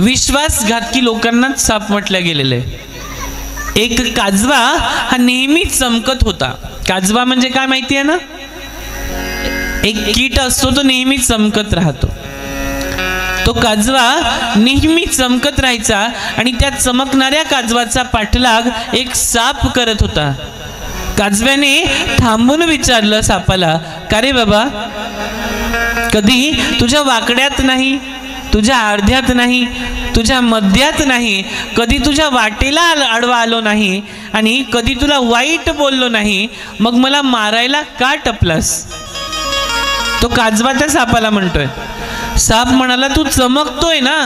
विश्वासघातकी लोकांना साप म्हटल्या गेलेलं आहे। एक काजवा हा नेहमी चमकत होता। काजवा म्हणजे काय माहिती आहे ना, एक कीट असतो तो नेहमी चमकत राहतो। तो काजवा नेहमी चमकत राहायचा आणि त्या चमकणाऱ्या काजवाचा पाठलाग एक साप करत होता। काजव्याने थांबून विचारलं सापाला, का रे बाबा, कधी तुझ्या वाकड्यात नाही, तुझ्या अर्ध्यात नाही, तुझ्या मध्यात नाही, कधी तुझ्या वाटेला आडवा आलो नाही आणि कधी तुला वाईट बोललो नाही, मग मला मारायला का टपलास? तो काजवा त्या सापाला म्हणतोय। साप म्हणाला, तू चमकतोय ना,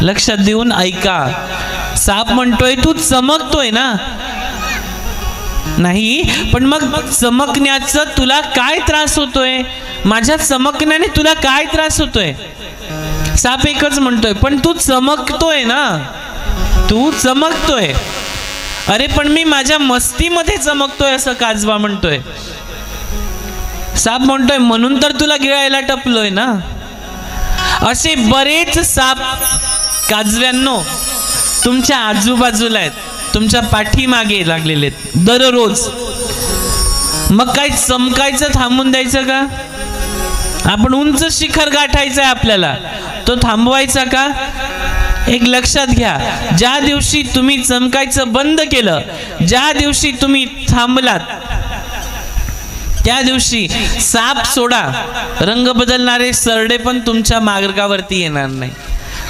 लक्षात देऊन ऐका। साप म्हणतोय तू चमकतोय ना, नाही पण मग चमकण्याचं तुला काय त्रास होतोय? माझ्या चमकण्याने तुला काय त्रास होतोय? साप एकच म्हणतोय, पण तू चमकतोय ना, तू चमकतोय। अरे पण मी माझ्या मस्तीमध्ये चमकतोय असं काजवा म्हणतोय। साप म्हणतोय, म्हणून तर तुला गिळायला टपलोय ना। असे बरेच साप काजव्यांनो तुमच्या आजूबाजूला आहेत, तुमच्या पाठीमागे लागलेले आहेत दररोज। मग काय चमकायचं थांबून द्यायचं का? आपण उंच शिखर गाठायचं आहे आपल्याला, तो थांबवायचा का? एक लक्षात घ्या, ज्या दिवशी तुम्ही चमकायचं बंद केलं, ज्या दिवशी तुम्ही थांबलात, त्या दिवशी साप सोडा, रंग बदलणारे सरडे पण तुमच्या मार्गावरती येणार नाही।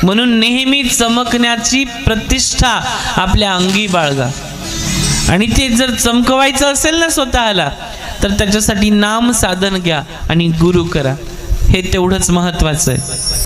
म्हणून नेहमी चमकण्याची प्रतिष्ठा आपल्या अंगी बाळगा। आणि ते जर चमकवायचं असेल ना स्वतःला, तर त्याच्यासाठी नाम साधन घ्या आणि गुरु करा, हे तेवढंच महत्वाचं आहे।